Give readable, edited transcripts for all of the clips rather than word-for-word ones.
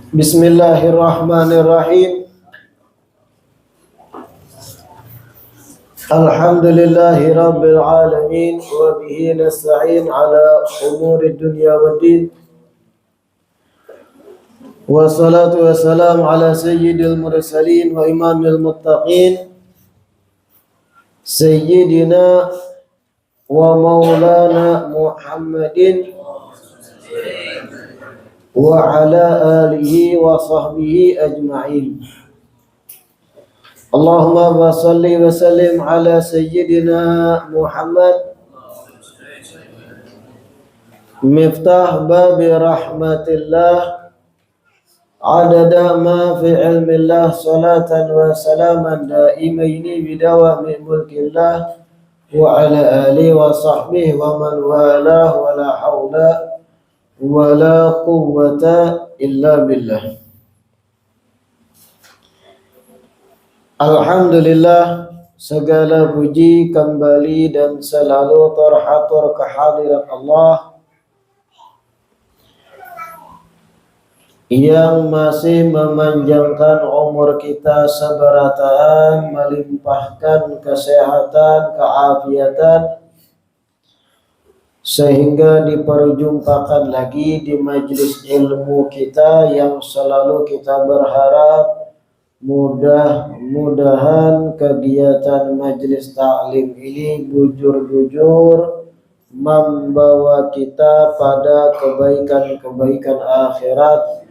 Bismillahirrahmanirrahim. Alhamdulillahi rabbil alamin wa bihi nasta'in ala umuri dunya waddin. Wassalatu wassalamu ala sayyidil mursalin wa imamil muttaqin sayyidina wa maulana Muhammadin wa ala alihi wa sahbihi ajma'in. Allahumma salli wa sallim ala sayyidina Muhammad miftah babi rahmatillah adada ma fi ilmillah salatan wa salaman daimaini bidawami mulkillah wa ala alihi wa sahbihi wa man walah wa la hawla wala quwwata illa billah. Alhamdulillah, segala puji kembali dan selalu terhatur kehadirat Allah yang masih memanjangkan umur kita seberataan, melimpahkan kesehatan, keafiatan, sehingga diperjumpakan lagi di majelis ilmu kita yang selalu kita berharap mudah-mudahan kegiatan majelis taklim ini bujur-bujur membawa kita pada kebaikan-kebaikan akhirat.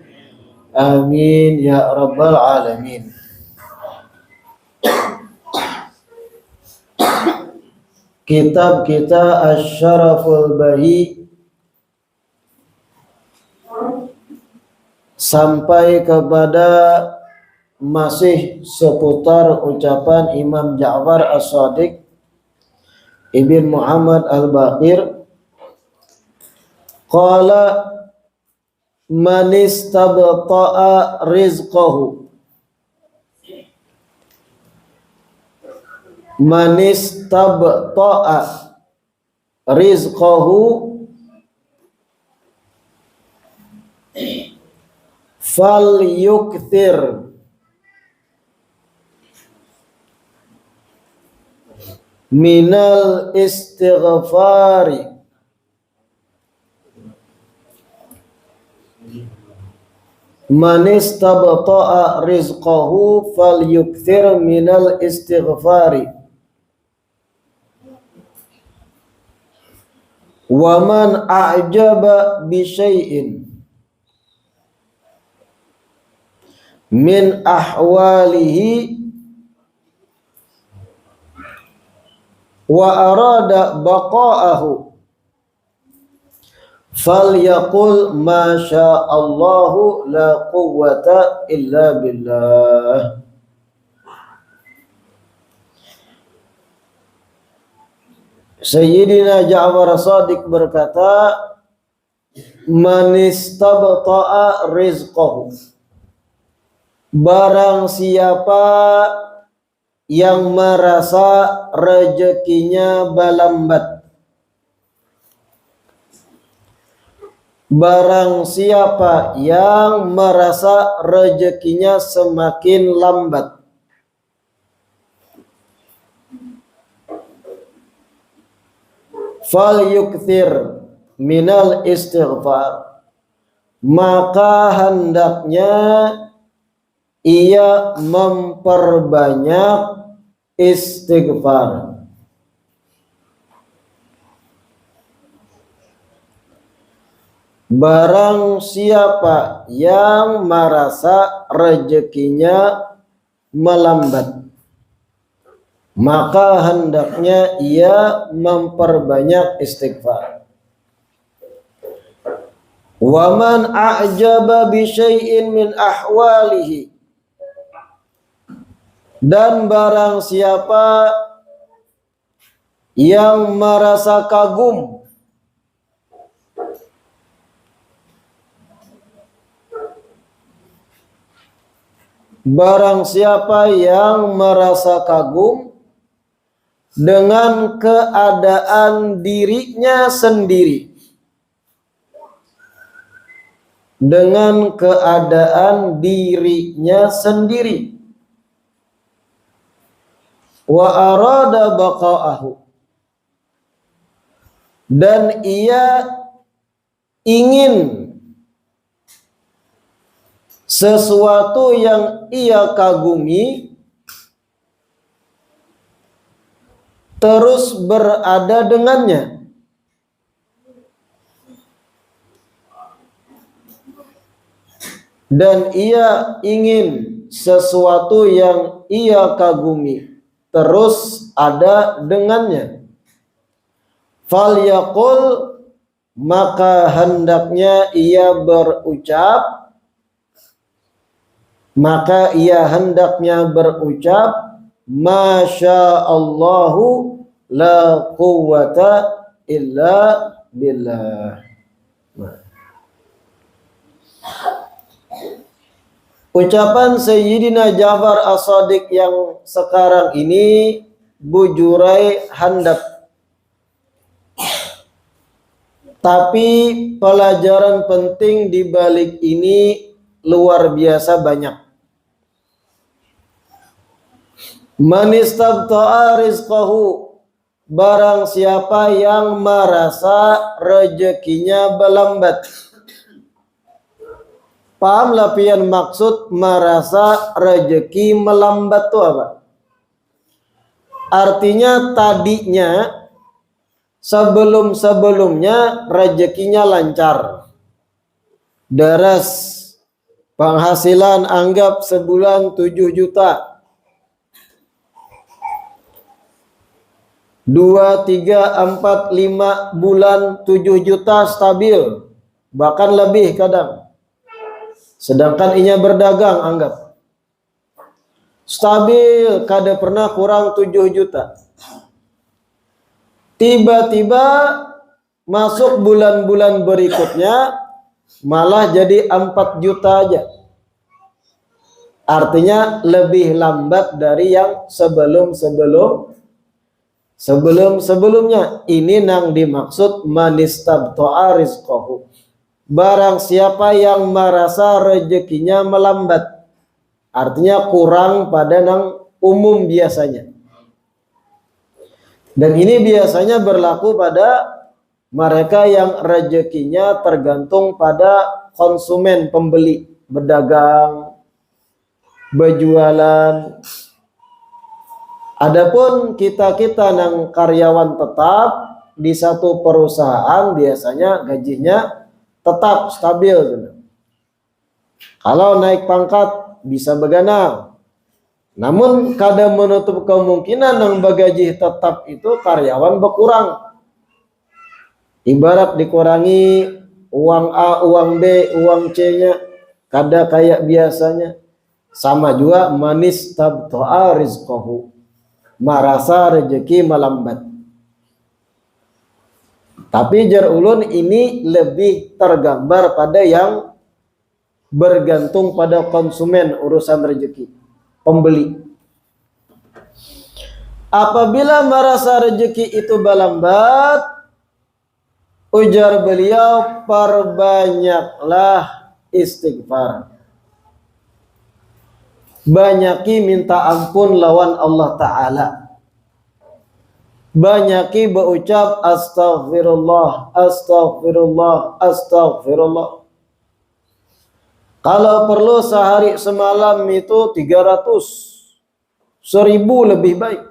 Amin ya rabbal alamin. Kitab kita Asy-Syaraful Bahi sampai kepada masih seputar ucapan Imam Ja'far As-Shadiq Ibn Muhammad Al-Baqir. Qala man istabta'a rizqahu, man istabta'a rizqahu fal yukthir minal istighfari man istabta'a rizqahu fal yukthir minal istighfari wa man a'jaba bi syai'in min ahwalihi wa arada baqa'ahu falyaqul ma sya'allahu la quwwata illa billah. Sayyidina Ja'far As-Shadiq berkata, man istabta'a rizqahu, barang siapa yang merasa rezekinya balambat, barang siapa yang merasa rezekinya semakin lambat, fal yukthir minal istighfar, maka hendaknya ia memperbanyak istighfar. Barang siapa yang merasa rezekinya melambat, maka hendaknya ia memperbanyak istighfar. Wa man a'jaba bi syai'in min ahwalihi, dan barang siapa yang merasa kagum barang siapa yang merasa kagum dengan keadaan dirinya sendiri, dengan keadaan dirinya sendiri. Wa arada baqa'ahu, dan ia ingin sesuatu yang ia kagumi terus berada dengannya. Dan ia ingin sesuatu yang ia kagumi terus ada dengannya. Falyaqul, maka hendaknya ia berucap, Masya Allahu la quwwata illa billah. Ucapan Sayyidina Ja'far As-Shadiq yang sekarang ini bujurai handap. Tapi pelajaran penting di balik ini luar biasa banyak. Man istabta'a rizqahu, barang siapa yang merasa rezekinya melambat. Pahamlah pian maksud merasa rezeki melambat itu apa? Artinya tadinya sebelumnya rezekinya lancar, deras, penghasilan anggap sebulan 7 juta, 2, 3, 4, 5 bulan 7 juta stabil, bahkan lebih kadang. Sedangkan inya berdagang anggap stabil, kada pernah kurang 7 juta. Tiba-tiba masuk bulan-bulan berikutnya malah jadi 4 juta aja. Artinya lebih lambat dari yang sebelumnya. Ini nang dimaksud manistabta'a rizqahu. Barang siapa yang merasa rezekinya melambat, artinya kurang pada nang umum biasanya. Dan ini biasanya berlaku pada mereka yang rezekinya tergantung pada konsumen, pembeli, berdagang, berjualan. Adapun kita nang karyawan tetap di satu perusahaan, biasanya gajinya tetap stabil. Kalau naik pangkat bisa beganang. Namun kada menutup kemungkinan yang bagaji tetap itu karyawan berkurang. Ibarat dikurangi uang A, uang B, uang C-nya, kada kayak biasanya. Sama juga manis tabta'a rizqahu, merasa rezeki melambat. Tapi jar ulun ini lebih tergambar pada yang bergantung pada konsumen urusan rezeki, pembeli. Apabila merasa rezeki itu melambat, ujar beliau, perbanyaklah istighfar. Banyaki minta ampun lawan Allah Ta'ala. Banyaki berucap astaghfirullah, astaghfirullah, astaghfirullah. Kalau perlu sehari semalam itu 300, 1000 lebih baik.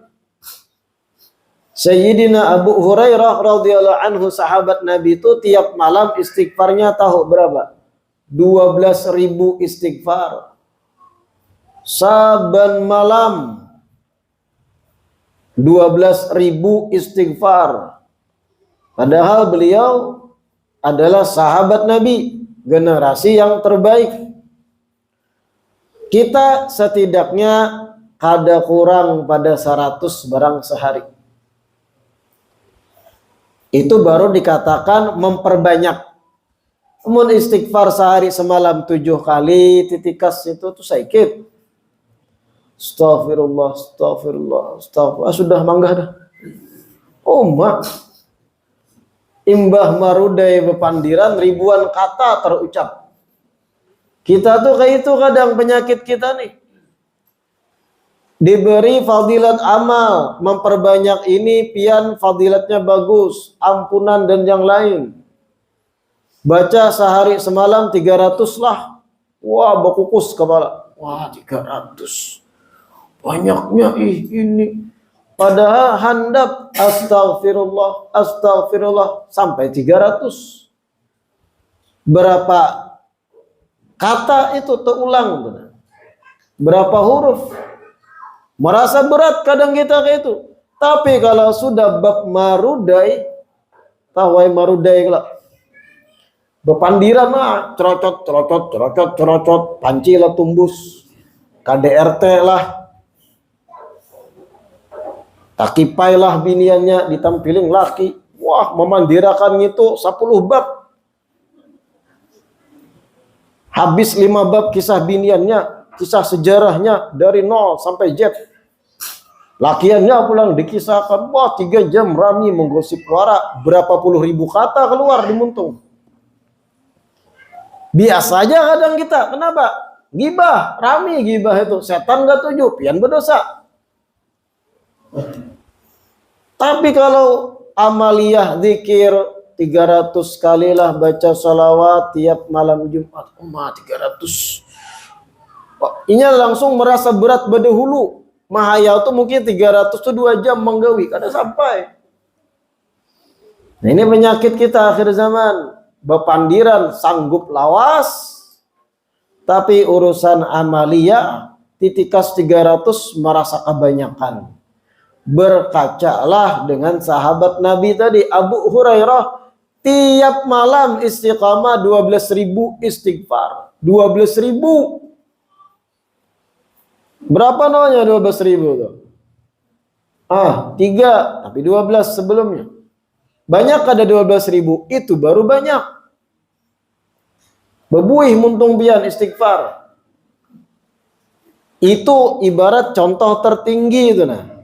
Sayyidina Abu Hurairah radhiyallahu anhu, sahabat Nabi itu tiap malam istighfarnya tahu berapa? 12.000 istighfar. Saban malam 12.000 istighfar. Padahal beliau adalah sahabat Nabi, generasi yang terbaik. Kita setidaknya kada kurang pada 100 barang sehari. Itu baru dikatakan memperbanyak. Namun istighfar sehari semalam 7 kali titikas itu tuh sakit. Astaghfirullah, astaghfirullah, astaghfirullah. Sudah manggah dah. Oh mak, imbah marudai bepandiran ribuan kata terucap. Kita tuh kayak itu kadang penyakit kita nih. Diberi fadilat amal, memperbanyak ini, pian fadilatnya bagus, ampunan dan yang lain. Baca sehari semalam 300 lah. Wah, berkukus kepala. Wah, 300. Banyaknya ini. Padahal handap astagfirullah, astagfirullah sampai 300. Berapa kata itu terulang? Berapa huruf? Merasa berat kadang kita kayak itu. Tapi kalau sudah bab marudai, tawai marudai kelak. Bepandiran lah, cerocot, cerocot, cerocot, cerocot, panci lah tumbus, KDRT lah, takipai lah biniannya, ditampilin laki. Wah, memandirakan itu 10 bab. Habis 5 bab kisah biniannya, kisah sejarahnya dari nol sampai Z. Lakiannya pulang dikisahkan, wah 3 jam rami menggosip wara, berapa puluh ribu kata keluar di muntung. Biasa aja kadang kita, kenapa? Gibah, rami gibah itu, setan gak tuju, pian berdosa. Tapi kalau amaliyah zikir 300 kalilah baca salawat tiap malam Jumat, 300. Ini langsung merasa berat bedahulu. Mahaya itu mungkin 300 itu 2 jam menggawi, kada sampai. Nah, ini penyakit kita akhir zaman. Bepandiran sanggup lawas, tapi urusan amalia titikas 300 merasa kebanyakan. Berkacalah dengan sahabat Nabi tadi, Abu Hurairah, tiap malam istiqamah 12.000 istighfar. 12.000. Berapa namanya 12.000 tuh? 3, tapi 12 sebelumnya. Banyak ada 12.000, itu baru banyak. Bebuih muntung bian istighfar. Itu ibarat contoh tertinggi itu nah.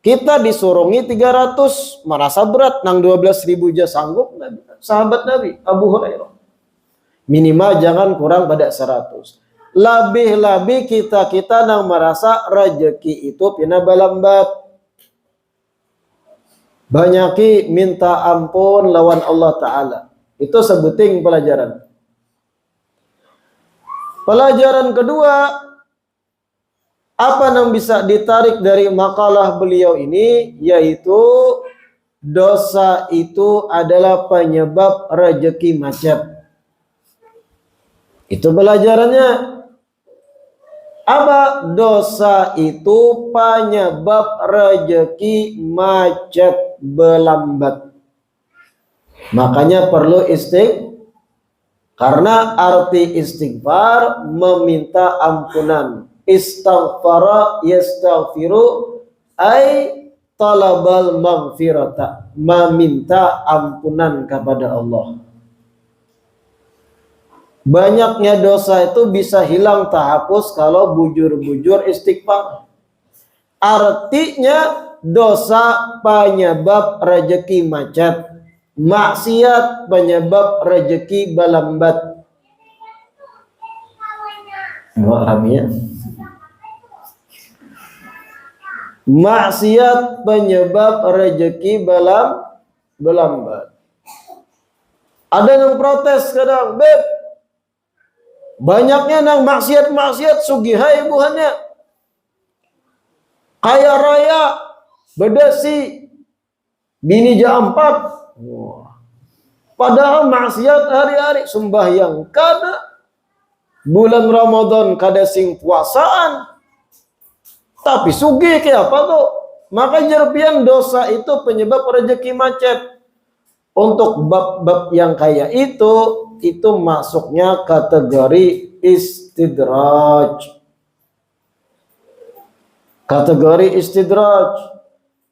Kita disurungi 300, merasa berat, nang 12.000 aja sanggup. Sahabat Nabi, Abu Hurairah. Minimal jangan kurang pada 100. Lebih-lebih kita nang merasa rezeki itu pina balambat. Banyaki minta ampun lawan Allah Ta'ala. Itu sebuting pelajaran. Pelajaran kedua, apa yang bisa ditarik dari makalah beliau ini, yaitu dosa itu adalah penyebab rezeki macet. Itu pelajarannya. Apa? Dosa itu penyebab rezeki macet belambat. Makanya perlu karena arti istighfar meminta ampunan. Istaghfara yastaghfiru ay talabal maghfirata, meminta ampunan kepada Allah. Banyaknya dosa itu bisa hilang terhapus kalau bujur-bujur istighfar. Artinya dosa penyebab rezeki macet, maksiat penyebab rezeki balambat. Maksiat penyebab rezeki balambat. Ada yang protes kadang, beb, banyaknya nang maksiat sugihai buhannya. Kaya raya, bedasi, bini jam 4. Wah. Padahal maksiat hari-hari, sembahyang kada, bulan Ramadan kada sing puasaan, tapi sugih kayak apa tuh? Maka jerpian dosa itu penyebab rezeki macet. Untuk bab-bab yang kayak itu masuknya kategori istidraj. Kategori istidraj.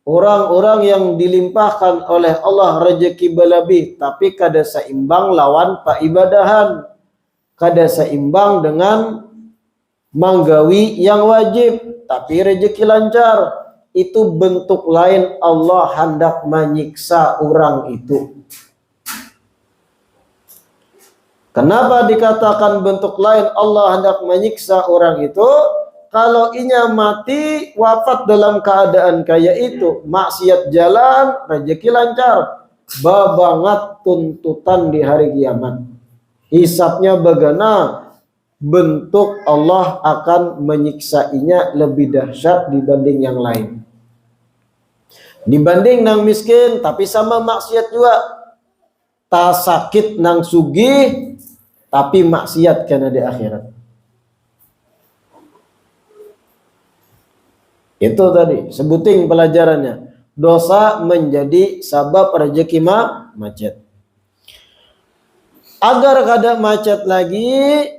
Orang-orang yang dilimpahkan oleh Allah rezeki berlebih, tapi kada seimbang lawan paibadahan. Kada seimbang dengan manggawi yang wajib, tapi rezeki lancar. Itu bentuk lain Allah hendak menyiksa orang itu. Kenapa dikatakan bentuk lain Allah hendak menyiksa orang itu? Kalau inya mati wafat dalam keadaan kayak itu, maksiat jalan, rezeki lancar, babangat tuntutan di hari kiamat. Hisabnya bagaimana? Bentuk Allah akan menyiksainya lebih dahsyat dibanding yang lain. Dibanding nang miskin tapi sama maksiat juga. Ta sakit nang sugih tapi maksiat karena di akhirat. Itu tadi sebuting pelajarannya. Dosa menjadi sabab rezeki macet. Agar kada macet lagi,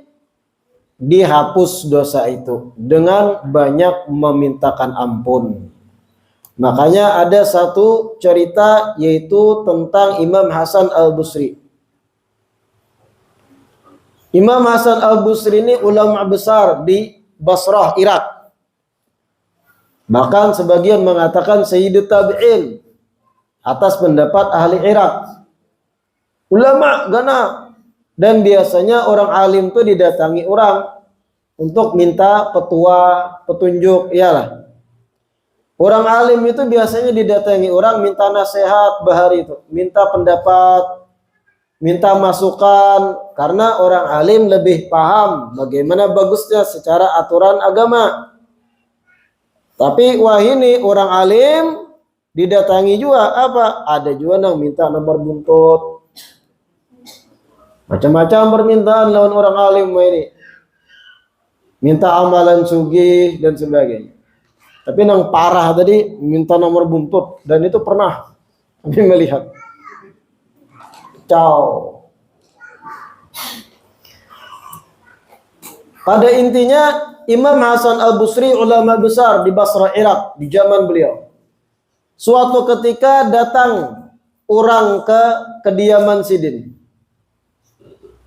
dihapus dosa itu dengan banyak memintakan ampun. Makanya ada satu cerita yaitu tentang Imam Hasan Al-Basri. Imam Hasan Al-Basri ini ulama besar di Basrah, Irak. Bahkan sebagian mengatakan Sayyidut Tabi'in atas pendapat ahli Irak. Ulama gana. Dan biasanya orang alim itu didatangi orang untuk minta petunjuk, iyalah. Orang alim itu biasanya didatangi orang minta nasihat bahari itu, minta pendapat, minta masukan, karena orang alim lebih paham bagaimana bagusnya secara aturan agama. Tapi wah ini orang alim didatangi juga apa? Ada juga yang minta nomor buntut. Macam-macam permintaan lawan orang alim ini. Minta amalan sugih dan sebagainya. Tapi yang parah tadi minta nomor buntut, dan itu pernah kami melihat. Pada intinya Imam Hasan Al-Basri ulama besar di Basra, Irak di zaman beliau. Suatu ketika datang orang ke kediaman Sidin.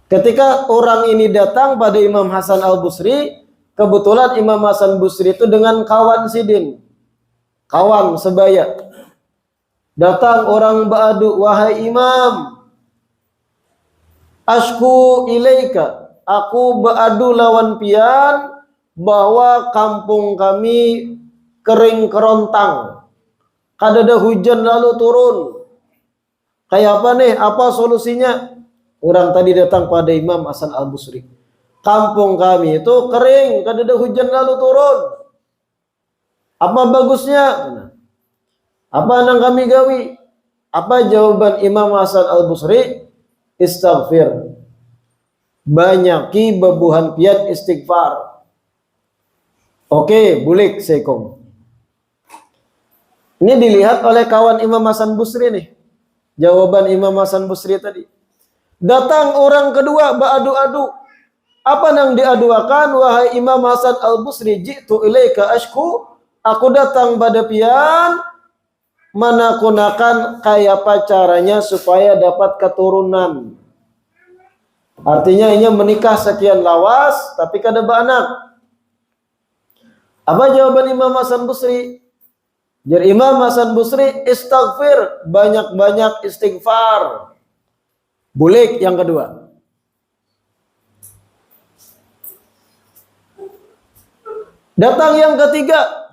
Ketika orang ini datang pada Imam Hasan Al-Basri, kebetulan Imam Hasan Al-Basri itu dengan kawan Sidin, kawan sebaya. Datang orang beradu, wahai Imam, ashku ilaika, aku beradu lawan pian bahwa kampung kami kering kerontang, kadada hujan lalu turun. Kayak apa nih? Apa solusinya? Orang tadi datang pada Imam Hasan Al-Basri. Kampung kami itu kering, kadada hujan lalu turun. Apa bagusnya? Apa nang kami gawi? Apa jawaban Imam Hasan Al-Basri? Istighfar. Banyaki bebuhan piat istighfar. Oke, bulik sekong. Ini dilihat oleh kawan Imam Hasan Basri nih. Jawaban Imam Hasan Basri tadi. Datang orang kedua beradu-adu. Apa yang diaduakan? Wahai Imam Hasan Al-Basri, jitu ilaika ashku, aku datang pada pian menakunakan kayak apa caranya supaya dapat keturunan. Artinya ini menikah sekian lawas tapi kada beranak. Apa jawaban Imam Hasan Basri? Jadi Imam Hasan Basri, istighfar, banyak-banyak istighfar. Bulik yang kedua. Datang yang ketiga.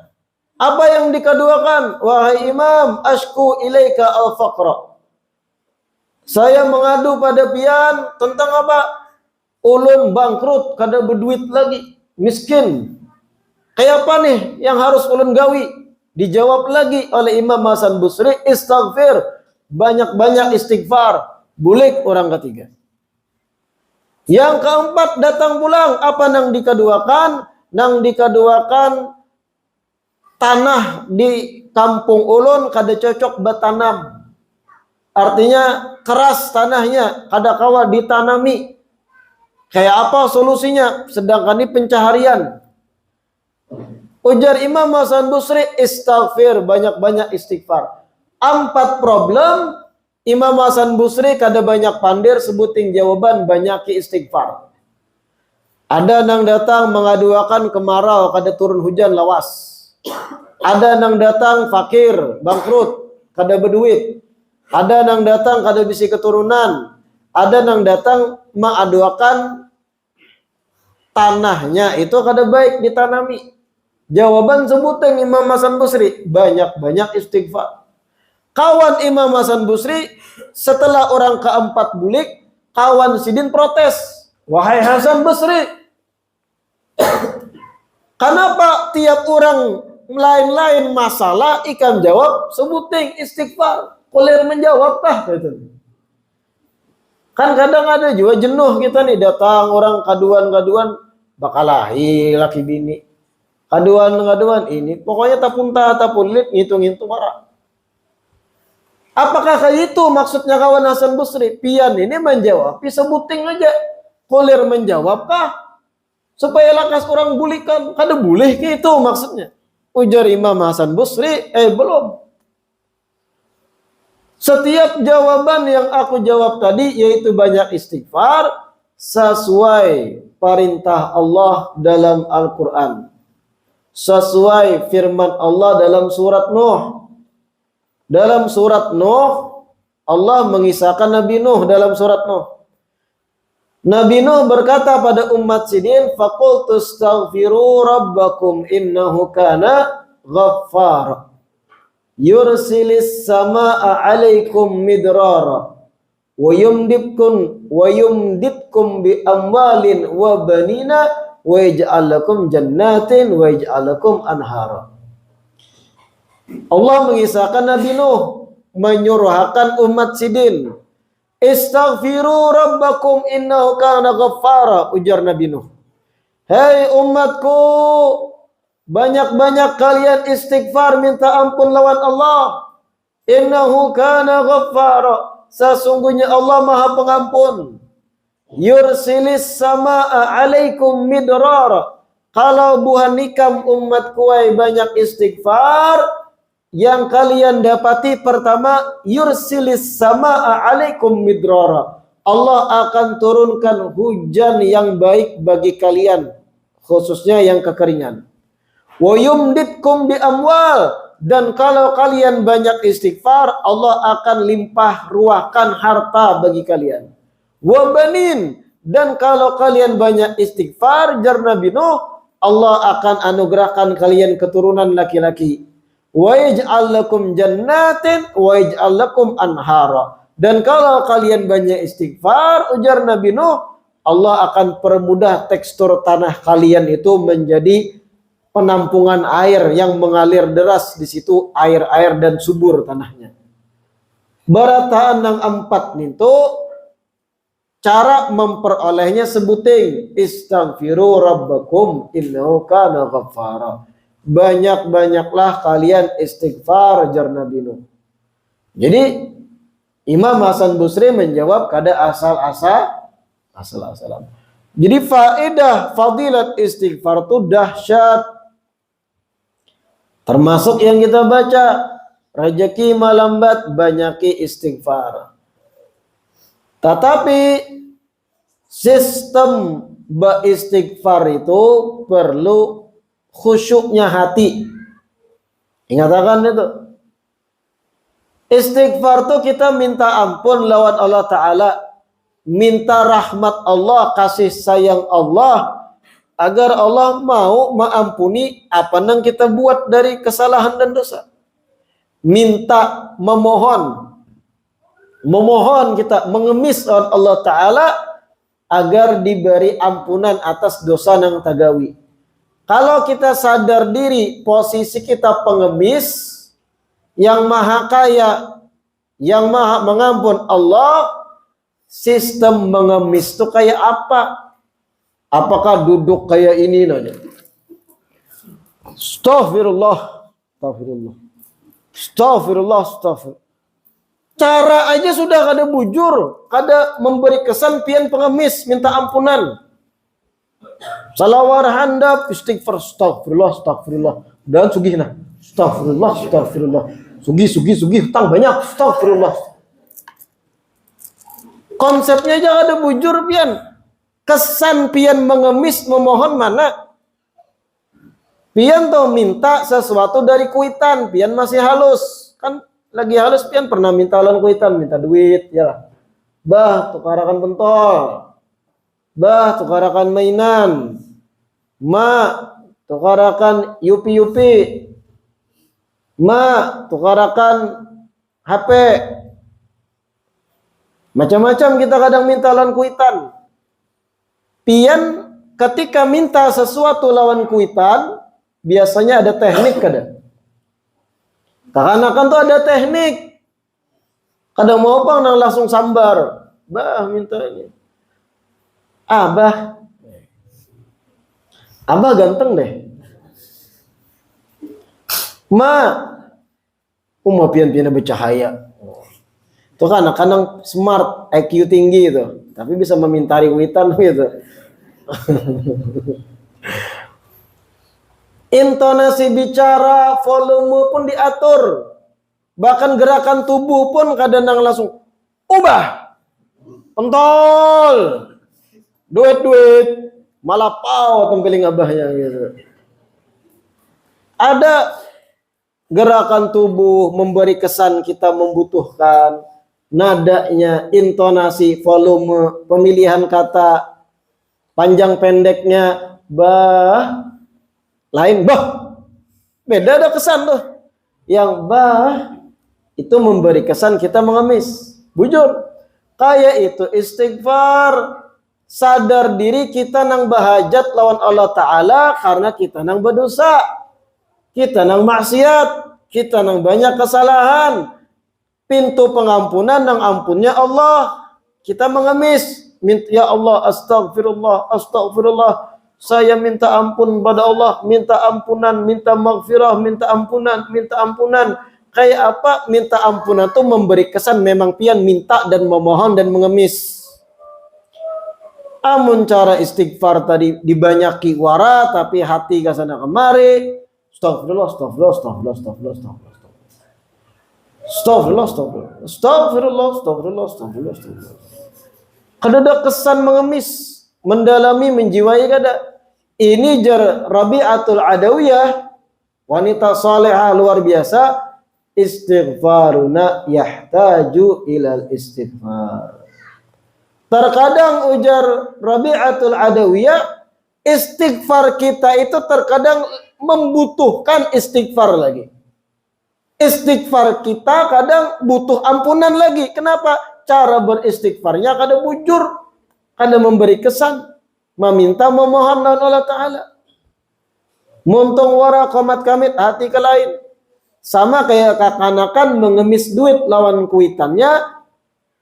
Apa yang dikeduakan? Wahai Imam, ashku ilaika al-faqra. Saya mengadu pada pian tentang apa? Ulun bangkrut, kada berduit lagi, miskin. Kayak apa nih yang harus ulun gawi? Dijawab lagi oleh Imam Hasan Basri, istighfar, banyak-banyak istighfar. Bulik orang ketiga. Yang keempat datang pulang. Apa nang dikeduakan? Nang dikeduakan tanah di kampung ulun kada cocok bertanam. Artinya keras tanahnya, kada kawa ditanami. Kayak apa solusinya? Sedangkan ini pencaharian. Ujar Imam Hasan Basri, istighfar, banyak-banyak istighfar. 4 problem. Imam Hasan Basri kada banyak pandir sebuting jawaban banyak istighfar. Ada nang datang mengaduakan kemarau kada turun hujan lawas. Ada nang datang fakir, bangkrut, kada berduit. Ada nang datang kada bisi keturunan. Ada nang datang mengaduakan tanahnya itu kada baik ditanami. Jawaban sebutan Imam Hasan Basri, banyak-banyak istighfar. Kawan Imam Hasan Basri setelah orang keempat bulik, kawan sidin protes. Wahai Hasan Basri, kenapa tiap orang lain-lain masalah ikan jawab sebuting istighfar? Kulir menjawab kah? Kan kadang ada juga jenuh kita nih, datang orang kaduan-kaduan bakalahi laki bini. Kaduan ini pokoknya tapunta tapunlit ngitung-ngitung marah. Apakah kayak itu maksudnya kawan Hasan Basri? Pian ini menjawab, sebuting aja. Kulir menjawab kah? Supaya lakas orang bulikan. Kada boleh gitu maksudnya. Ujar Imam Hasan Basri, belum. Setiap jawaban yang aku jawab tadi yaitu banyak istighfar sesuai perintah Allah dalam Al-Quran. Sesuai firman Allah dalam surat Nuh. Dalam surat Nuh, Allah mengisahkan Nabi Nuh dalam surat Nuh. Nabi Nuh berkata pada umat sidin, faqultu astaghfiru rabbakum innahu kana ghaffara yursilis samaa'a 'alaikum midrara wa yumditkum bi amwalin wa banina wa yaj'al lakum jannatin wa yaj'al lakum anhara. Allah mengisahkan Nabi Nuh menyuruhkan umat sidin, istaghfiru rabbakum innahu kana ghaffara, ujar Nabi Nuh. Hei umatku, banyak-banyak kalian istighfar minta ampun lawan Allah. Innahu kana ghaffara, sesungguhnya Allah Maha Pengampun. Yursilis samaa'a 'alaikum midrara, kalau buhan nikam umat kuai banyak istighfar, yang kalian dapati pertama, yursilis samaa'a 'alaikum midrara, Allah akan turunkan hujan yang baik bagi kalian, khususnya yang kekeringan. Wa yumditkum bi amwal, dan kalau kalian banyak istighfar, Allah akan limpah ruahkan harta bagi kalian. Wa banin, dan kalau kalian banyak istighfar, jar Nabi Nuh, Allah akan anugerahkan kalian keturunan laki-laki. Wa yaj'al lakum jannatin wa yaj'al lakum anhara, dan kalau kalian banyak istighfar, ujar Nabi Nuh, Allah akan permudah tekstur tanah kalian itu menjadi penampungan air yang mengalir deras, di situ air-air dan subur tanahnya. Barataan yang empat itu cara memperolehnya sebuting istaghfiru rabbakum innahu kana ghaffara. Banyak-banyaklah kalian istighfar, jar Nabi Nuh. Jadi Imam Hasan Basri menjawab kada asal-asalan. Jadi faedah fadilat istighfar itu dahsyat. Termasuk yang kita baca, rezeki malambat banyaki istighfar. Tetapi sistem beristighfar itu perlu khusyuknya hati. Ingatkan itu. Istighfar itu kita minta ampun lawan Allah Ta'ala. Minta rahmat Allah, kasih sayang Allah, agar Allah mau mengampuni apa yang kita buat dari kesalahan dan dosa. Minta, memohon kita, mengemis lawan Allah Ta'ala agar diberi ampunan atas dosa yang tagawi. Kalau kita sadar diri posisi kita pengemis, yang maha kaya, yang maha mengampun Allah, sistem mengemis itu kayak apa? Apakah duduk kayak ini nanya? Astaghfirullah, astaghfirullah, astaghfirullah, astaghfirullah. Cara aja sudah kada bujur, kada memberi kesan pian pengemis minta ampunan. Salawar handap istighfar, astaghfirullah, astaghfirullah. Dan sugih nah, astaghfirullah, astaghfirullah. Sugih, hutang banyak, astaghfirullah. Konsepnya aja kada bujur pian. Kesan pian mengemis memohon mana? Pian tuh minta sesuatu dari kuitan, pian masih halus. Kan lagi halus pian pernah minta lawan kuitan, minta duit, ya lah. Bah, tukarakan pentol. Bah, tukarakan mainan. Ma, tukarakan yupi-yupi. Ma, tukarakan HP. Macam-macam kita kadang minta lawan kuitan. Pian ketika minta sesuatu lawan kuitan, biasanya ada teknik kadang. Seakan-akan tuh ada teknik. Kadang mau apa nang langsung sambar. Bah, minta ini. Abah ganteng deh. Ma, pian-pian bercahaya. Itu kan kadang smart, IQ tinggi itu, tapi bisa memintari kuitan gitu. Intonasi bicara, volume pun diatur. Bahkan gerakan tubuh pun kadang langsung ubah. Pentol. Duit. Malah pau tempeling abahnya gitu. Ada gerakan tubuh memberi kesan kita membutuhkan. Nadanya, intonasi, volume, pemilihan kata, panjang pendeknya, bah, lain bah. Beda ada kesan tuh. Yang bah itu memberi kesan kita mengemis. Bujur. Kayak itu istighfar. Sadar diri kita nang bahajat lawan Allah Ta'ala karena kita nang berdosa. Kita nang maksiat. Kita nang banyak kesalahan. Pintu pengampunan nang ampunnya Allah. Kita mengemis. Ya Allah, astagfirullah. Saya minta ampun pada Allah. Minta ampunan, minta maghfirah, minta ampunan. Kayak apa? Minta ampunan itu memberi kesan memang pian minta dan memohon dan mengemis. Amun cara istighfar tadi dibanyaki wara tapi hati kasana kemari. Astagfirullah. Kada ada kesan mengemis, mendalami, menjiwai kada. Ini jar Rabi'atul Adawiyah, wanita salehah luar biasa. Istighfaruna yahtaju ilal istighfar. Terkadang ujar Rabi'atul Adawiyah, istighfar kita itu terkadang membutuhkan istighfar lagi. Istighfar kita kadang butuh ampunan lagi. Kenapa? Cara beristighfarnya kadang bujur, kadang memberi kesan, meminta, memohon dan Allah Ta'ala. Muntung wara komat kamit hati ke lain. Sama kayak kakanakan mengemis duit lawan kuitannya,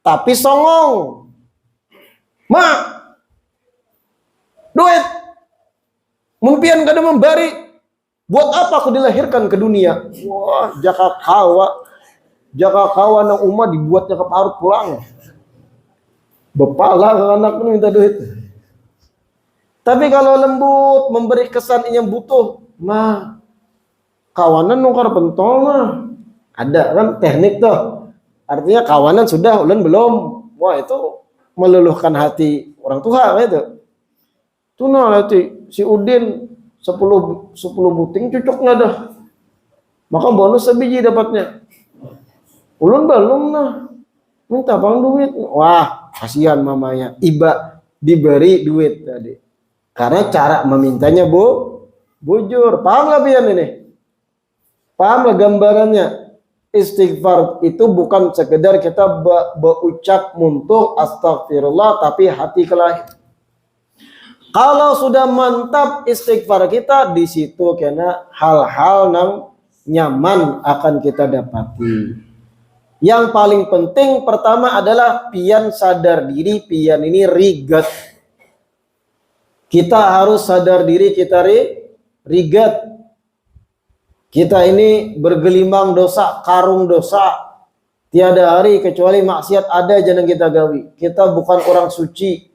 tapi songong. Ma, duit. Mumpian kadang memberi. Buat apa aku dilahirkan ke dunia? Wah, jaka kawa nang umat dibuatnya ke parut pulang. Bepala ke anak pun minta duit. Tapi kalau lembut memberi kesan yang butuh, mah kawanan nukar pentol mah. Ada kan teknik tuh. Artinya kawanan sudah, ulen belum. Wah, itu meluluhkan hati orang tua kan itu. Tuna hati si Udin 10 buting cucuknya dah. Maka bonus sebiji dapatnya. Ulun belum nah. Minta bang duit. Wah, kasihan mamanya. Iba diberi duit tadi. Karena cara memintanya bujur. Paham lah pian ini? Paham lah gambarannya? Istighfar itu bukan sekedar kita berucap muntuh astagfirullah tapi hati kelahi. Kalau sudah mantap istighfar kita, di situ kena hal-hal yang nyaman akan kita dapati. Yang paling penting pertama adalah pian sadar diri, pian ini rigat. Kita harus sadar diri kita rigat. Kita ini bergelimang dosa, karung dosa. Tiada hari kecuali maksiat ada jangan kita gawi. Kita bukan orang suci.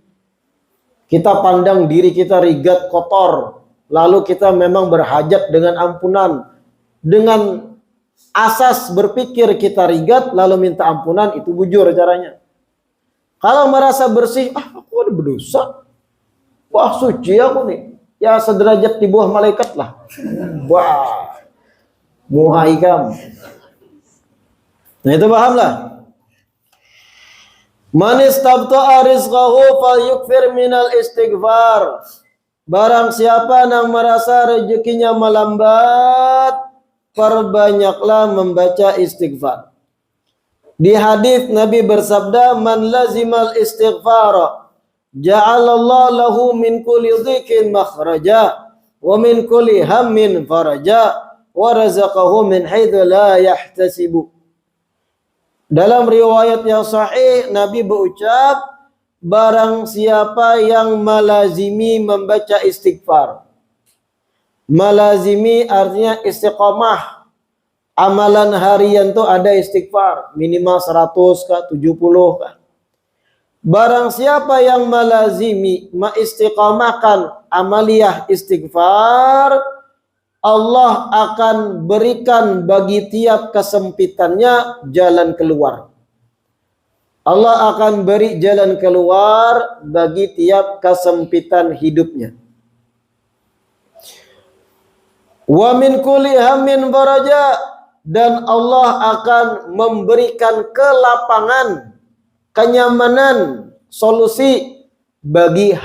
Kita pandang diri kita rigat kotor. Lalu kita memang berhajat dengan ampunan. Dengan asas berpikir kita rigat lalu minta ampunan, itu bujur caranya. Kalau merasa bersih, aku ada berdosa. Wah, suci aku nih. Ya sederajat di bawah malaikat lah. Wah. Muhaikam. Nah itu paham lah. Man istabta'a rizqahu falyukfir minal istighfar. Barang siapa yang merasa rezekinya melambat, perbanyaklah membaca istighfar. Di hadis Nabi bersabda, man lazimal istighfara ja'alallahu lahu min kulli dhikin makhraja wa min kulli hammin faraja wa razaqahu min haitsu la yahtasibu. Dalam riwayat yang sahih Nabi berucap, barang siapa yang melazimi membaca istighfar. Melazimi artinya istiqomah. Amalan harian tuh ada istighfar, minimal 100 kah, 70 kah. Barang siapa yang melazimi, mengistiqomahkan amaliyah istighfar, Allah akan berikan bagi tiap kesempitannya jalan keluar. Allah akan beri jalan keluar bagi tiap kesempitan hidupnya. Wa min kulli hammin faraja, dan Allah akan memberikan kelapangan, kenyamanan, solusi bagi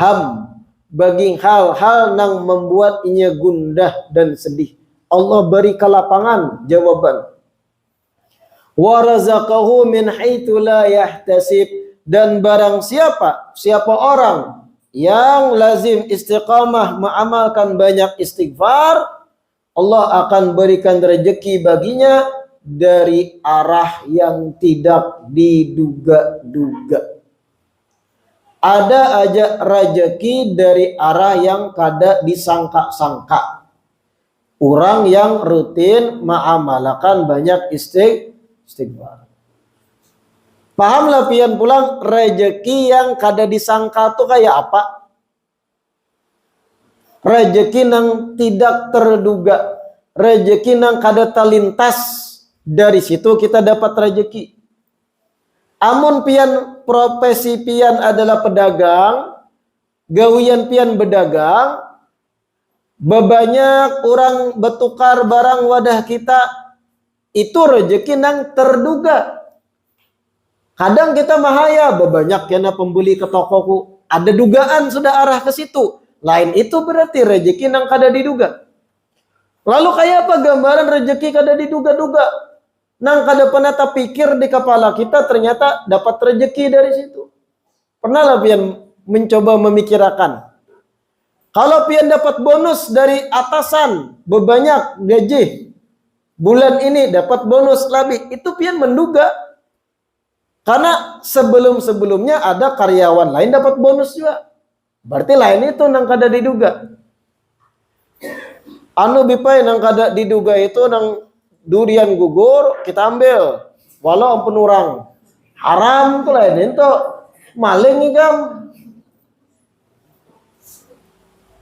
bagi hal-hal yang membuat inya gundah dan sedih. Allah beri kelapangan, jawaban. Wa razaqahu min haitsu la yahtasib, dan barang siapa orang yang lazim istiqamah mengamalkan banyak istighfar, Allah akan berikan rezeki baginya dari arah yang tidak diduga-duga. Ada aja rezeki dari arah yang kada disangka-sangka. Orang yang rutin mengamalkan banyak istighfar. Pahamlah pian pulang rezeki yang kada disangka tuh kayak apa? Rezeki yang tidak terduga, rezeki yang kada terlintas, dari situ kita dapat rezeki. Amun pian profesi pian adalah pedagang, gawian pian berdagang, bebanyak orang bertukar barang wadah kita, itu rezeki yang terduga. Kadang kita mahaya, bebanyak kena pembeli ke tokoku, ada dugaan sudah arah ke situ. Lain itu berarti rezeki yang kada diduga. Lalu kayak apa gambaran rezeki kada diduga-duga? Nang kada pernah terpikir di kepala kita, ternyata dapat rezeki dari situ. Pernahlah pian mencoba memikirkan. Kalau pian dapat bonus dari atasan, bebanyak gaji, bulan ini dapat bonus lebih, itu pian menduga. Karena sebelum-sebelumnya ada karyawan lain dapat bonus juga. Berarti lain itu nang kada diduga. Anu bipai nang kada diduga itu nang durian gugur kita ambil. Walau ampun orang haram tuh lain itu maling igam.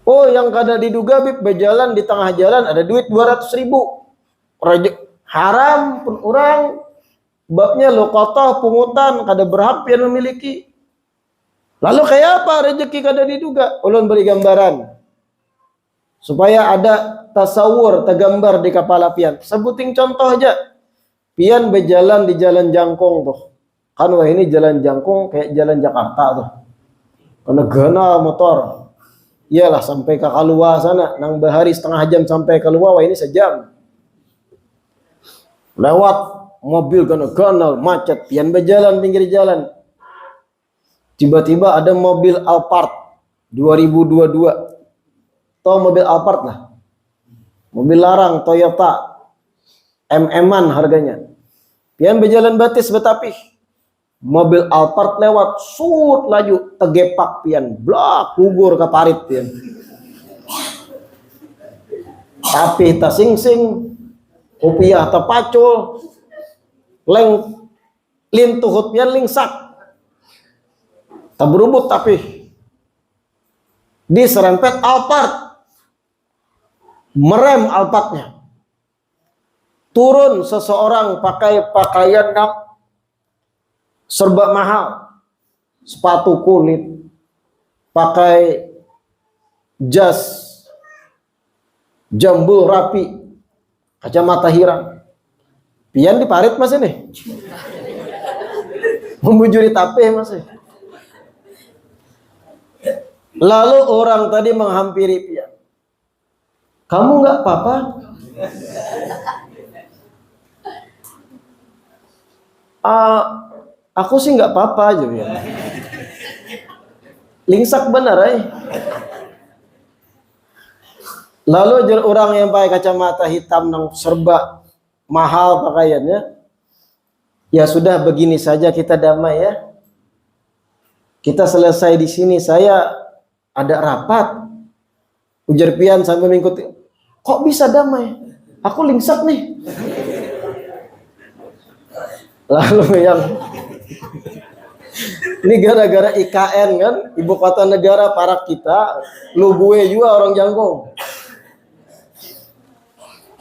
Oh yang kada diduga bib berjalan di tengah jalan ada duit 200.000. Haram pun orang babnya lokotoh pungutan kada berhak yang memiliki. Lalu kayak apa rezeki kada diduga? Ulun beri gambaran supaya ada tasawur tergambar di kepala pian. Sebuting contoh aja. Pian berjalan di jalan jangkung tuh. Kan wah ini jalan jangkung kayak jalan Jakarta tuh. Karena gana motor. Iyalah sampai ke Kalua sana. Nang bahari setengah jam sampai Kalua, wah ini sejam. Lewat mobil gana-gana macet. Pian berjalan pinggir jalan. Tiba-tiba ada mobil Alphard 2022. Tahu mobil Alphard lah. Mobil larang Toyota. MM-an harganya. Pian berjalan batis betapih. Mobil Alphard lewat, sut laju, tegepak pian, blak gugur ke parit pian. Tapi ta sing-sing, rupiah terpacul, leng lintuhut pian lingsak. Tak berubut tapi diserempet Alphard, merem Alphardnya. Turun seseorang pakai pakaian yang serba mahal, sepatu kulit, pakai jas, jambul rapi, kacamata hirang. Pian di parit mas ini. Membujuri tapeh masih. Lalu orang tadi menghampiri pian. Kamu nggak apa-apa? Aku sih nggak apa-apa aja ya. Lingsak benar Lalu orang yang pakai kacamata hitam nang serba mahal pakaiannya, ya sudah begini saja kita damai ya. Kita selesai di sini, saya ada rapat. Ujar pian sambil mengikuti. Kok bisa damai? Aku lingsak nih. Lalu yang ini gara-gara IKN kan, ibu kota negara para kita, lu gue juga orang Jangkung.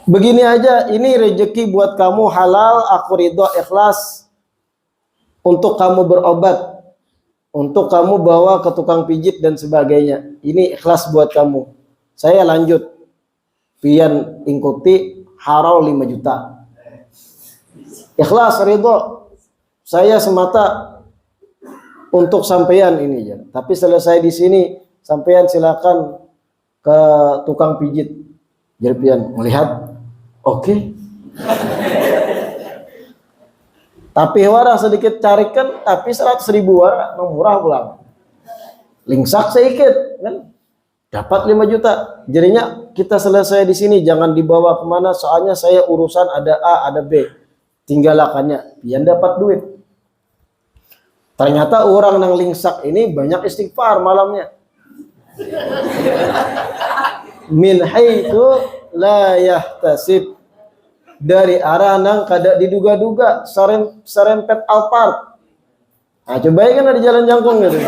Begini aja, ini rezeki buat kamu halal, aku ridho ikhlas untuk kamu berobat, untuk kamu bawa ke tukang pijit dan sebagainya. Ini ikhlas buat kamu. Saya lanjut. Pian ikuti harau 5 juta. Ikhlas ridho. Saya semata untuk sampean ini ya. Tapi selesai di sini, sampean silakan ke tukang pijit. Jadi pian melihat oke. Tapi warah sedikit carikan, tapi 100.000 warah murah pulang. Lingsak sedikit kan, dapat 5 juta. Jadinya kita selesai di sini, jangan dibawa kemana. Soalnya saya urusan ada A, ada B. Tinggalakannya, pian dapat duit. Ternyata orang yang lingsak ini banyak istighfar malamnya. Min haitsu la yahtasib, dari arah nang kada diduga-duga, serempet Alphard. Nah, coba kan di jalan Jangkung gitu.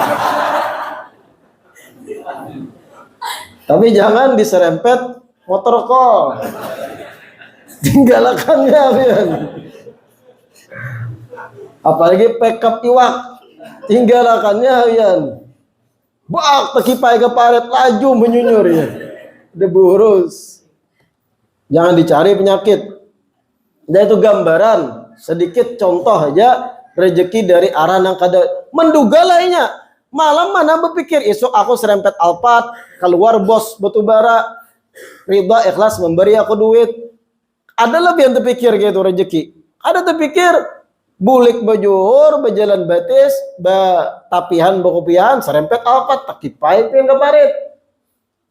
Tapi jangan diserempet motor kol. Tinggalakannya pian. Apalagi pickup iwak. Tinggalakannya pian. Bak tekipai ke paret laju menyunyur ya. Udah burus. Jangan dicari penyakit. Dan itu gambaran sedikit contoh aja rezeki dari arah nang kada menduga lainnya. Malam mana berpikir esok aku serempet Alphard, keluar bos batubara, ridha ikhlas memberi aku duit. Ada lebih yang terpikir gitu rezeki. Ada terpikir bulik bajur, berjalan batis, tapihan bakopian, serempet Alphard, takipai pin ke parit.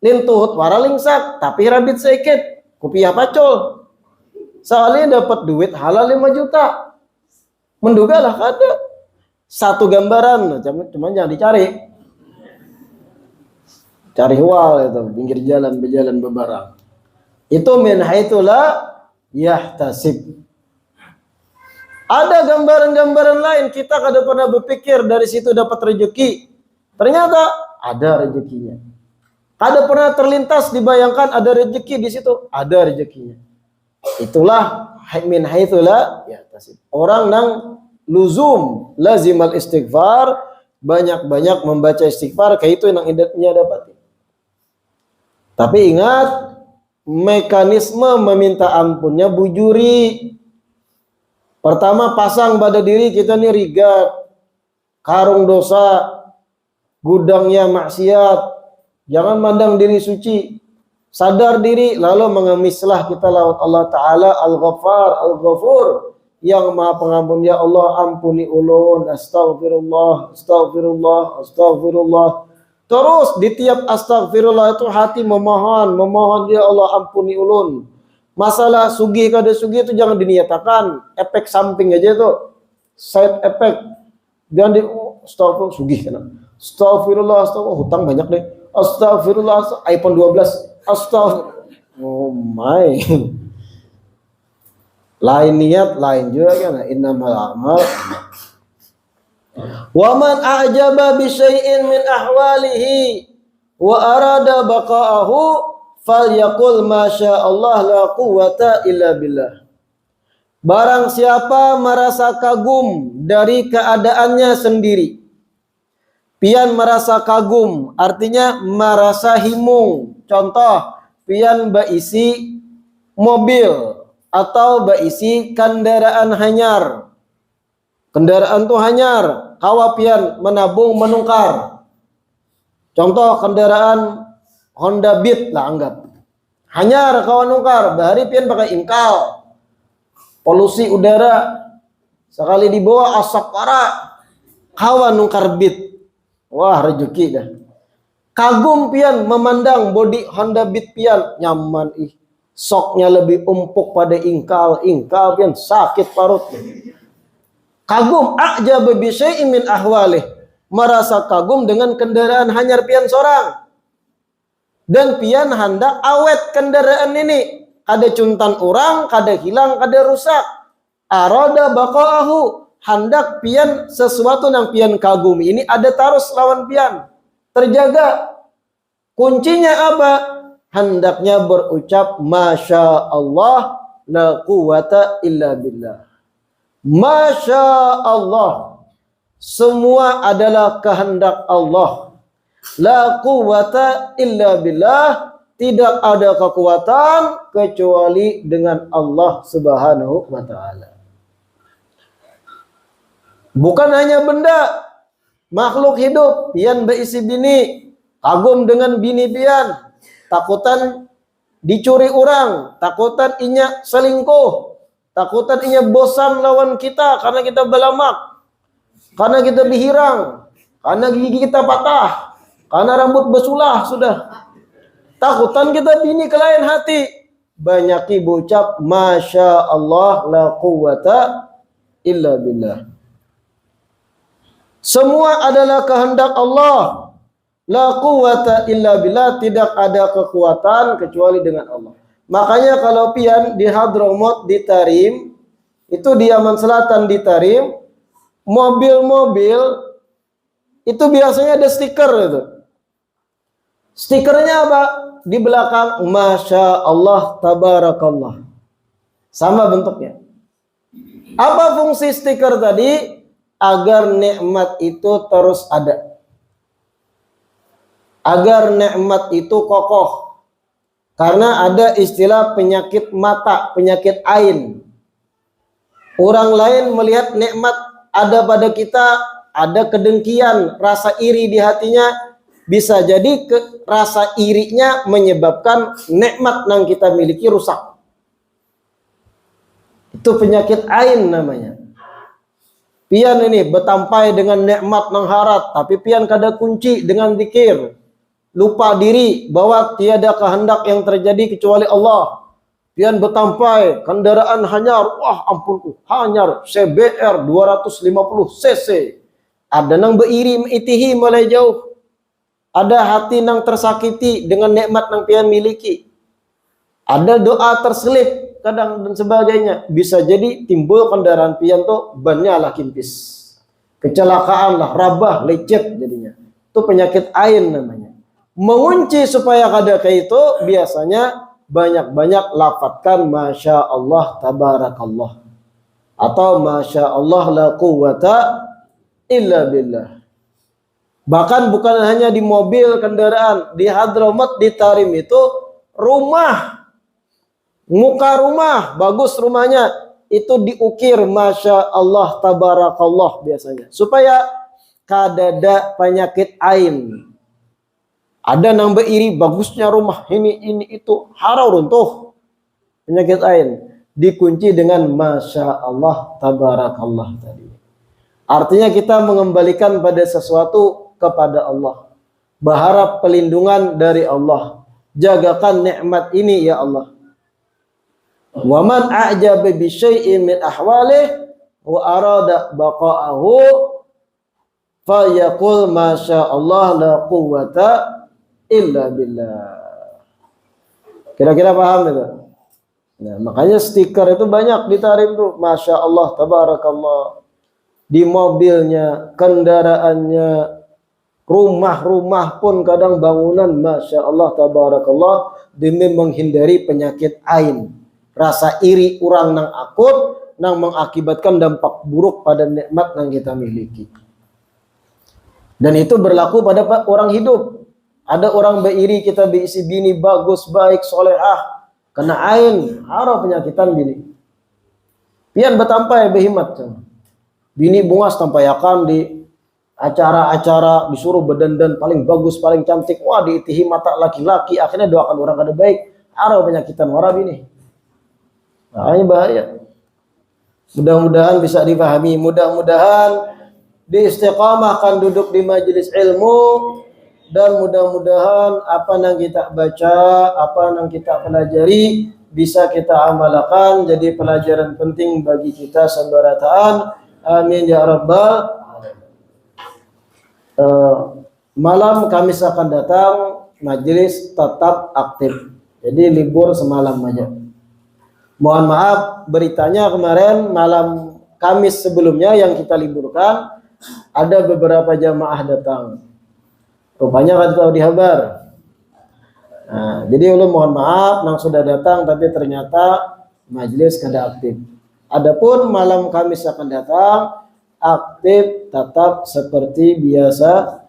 Lintuhut wara lingsak, tapi rabit sedikit, kopiah pacol. Soalnya dapat duit halal 5 juta. Menduga lah kada. Satu gambaran, cuman jangan dicari. Cari wal itu, pinggir jalan, berjalan bebarang. Itu min haitsu la yahtasib. Ada gambaran-gambaran lain kita kada pernah berpikir dari situ dapat rezeki. Ternyata ada rezekinya. Kada pernah terlintas dibayangkan ada rezeki di situ, ada rezekinya. Itulah min haitsu la yahtasib. Orang nang luzum lazimal istighfar, banyak-banyak membaca istighfar, kayak itu yang indahnya dapat. Tapi ingat, mekanisme meminta ampunnya bujuri. Pertama pasang pada diri kita nih rigat, karung dosa, gudangnya maksiat. Jangan mandang diri suci. Sadar diri lalu mengemislah kita lawan Allah Ta'ala Al-Ghaffar, Al-Ghafur, yang maha pengampun. Ya Allah ampuni ulun, astagfirullah, astagfirullah, astagfirullah. Terus di tiap astagfirullah itu hati memohon ya Allah ampuni ulun. Masalah sugih kada sugih itu jangan diniatakan, efek samping aja itu, side effect. Jangan di astagfirullah sugih kan. Astagfirullah, astagfirullah, hutang banyak deh. Astagfirullah, iPhone 12. Astagfirullah. Oh my. Lain niat, lain juga kan. Innamal a'mal. Wa man a'jaba bi syai'in min ahwalihi wa arada baqa'ahu falyaqul masya Allah la quwwata illa billah. Barang siapa merasa kagum dari keadaannya sendiri, pian merasa kagum artinya merasa himung. Contoh, pian baisi mobil atau baisi kendaraan hanyar. Kendaraan tuh hanyar, kawa pian menabung menungkar. Contoh kendaraan Honda Beat lah anggap. Hanyar kawa nungkar, bahari pian pakai ingkal. Polusi udara, sekali dibawa asap parah, kawa nungkar Beat. Wah, rezeki dah. Kagum pian memandang bodi Honda Beat pian, nyaman ih. Soknya lebih empuk pada ingkal pian sakit parut. Kagum a'jab bi syai'in min ahwalih, merasa kagum dengan kendaraan hanyar pian sorang. Dan pian hendak awet kendaraan ini, kada cuntan orang, kada hilang, kada rusak. Arada baqa'ahu, hendak pian sesuatu yang pian kagum ini ada terus lawan pian, terjaga. Kuncinya apa? Hendaknya berucap masya Allah la quwata illa billah. Masya Allah, semua adalah kehendak Allah. La quwata illa billah, tidak ada kekuatan kecuali dengan Allah Subhanahu wa taala. Bukan hanya benda, makhluk hidup pian beisi bini, kagum dengan bini pian, takutan dicuri orang, takutan inya selingkuh, takutan inya bosan lawan kita karena kita belamak, karena kita bihirang, karena gigi kita patah, karena rambut besulah sudah. Takutan kita bini ke lain hati. Banyaki ucap masya Allah la quwata illa billah. Semua adalah kehendak Allah. La quwata illa billah, tidak ada kekuatan kecuali dengan Allah. Makanya kalau pian di Hadramaut, di Tarim, itu di Yaman Selatan di Tarim, mobil-mobil itu biasanya ada stiker itu. Stikernya apa? Di belakang masya Allah tabarakallah. Sama bentuknya. Apa fungsi stiker tadi? Agar nikmat itu terus ada. Agar nikmat itu kokoh. Karena ada istilah penyakit mata, penyakit ain. Orang lain melihat nikmat ada pada kita, ada kedengkian, rasa iri di hatinya. Bisa jadi rasa irinya menyebabkan nikmat yang kita miliki rusak. Itu penyakit ain namanya. Pian ini betampai dengan nikmat nang harat, tapi pian kada kunci dengan zikir. Lupa diri bahwa tiada kehendak yang terjadi kecuali Allah. Pian betampai kendaraan hanyar, wah ampunku, hanyar CBR 250 cc. Ada nang beiri itihi mulai jauh. Ada hati nang tersakiti dengan nikmat nang pian miliki. Ada doa terselip kadang dan sebagainya. Bisa jadi timbul kendaraan pian tuh bannya lah kimpis. Kecelakaan lah, rabah, lecet jadinya. Itu penyakit ain namanya. Mengunci supaya kada kayak itu biasanya banyak-banyak lafadzkan masya Allah tabarakallah. Atau masya Allah la quwata illa billah. Bahkan bukan hanya di mobil kendaraan, di Hadramaut, di Tarim itu rumah, muka rumah bagus rumahnya itu diukir masya Allah tabarakallah biasanya supaya kadada penyakit ain. Ada nang beiri bagusnya rumah ini itu harau runtuh penyakit ain, dikunci dengan masya Allah tabarakallah tadi. Artinya kita mengembalikan pada sesuatu kepada Allah. Berharap pelindungan dari Allah. Jagakan nikmat ini ya Allah. Wa man a'jaba bi syai'in min ahwalih wa arada baqa'ahu fa yaqul ma sya Allah la quwwata illa billah. Kira-kira paham itu? Nah, makanya stiker itu banyak di Tarim tuh, masya Allah tabarakallah. Di mobilnya, kendaraannya, rumah-rumah pun kadang bangunan masya Allah tabarakallah demi menghindari penyakit ain, rasa iri orang nang akut nang mengakibatkan dampak buruk pada nikmat yang kita miliki. Dan itu berlaku pada orang hidup. Ada orang beiri kita beisi bini bagus, baik, solehah, kena ain, harap penyakitan bini. Pian betampai behimat. bini bungas tampayakan di acara-acara, disuruh berdandan paling bagus, paling cantik, wah diitihi mata laki-laki, akhirnya doakan orang kada baik, ada penyakitan warab ini. Makanya bahaya. Mudah-mudahan bisa dipahami, mudah-mudahan diistiqamahkan duduk di majelis ilmu, dan mudah-mudahan apa yang kita baca, apa yang kita pelajari bisa kita amalkan jadi pelajaran penting bagi kita sembarataan. Amin ya rabbal. Malam Kamis akan datang majelis tetap aktif, jadi libur semalam aja. Mohon maaf beritanya kemarin malam Kamis sebelumnya yang kita liburkan ada beberapa jamaah datang. Rupanya kan tahu di kabar. Nah, jadi ulun mohon maaf nang sudah datang tapi ternyata majelis kada aktif. Adapun malam Kamis akan datang aktif tetap seperti biasa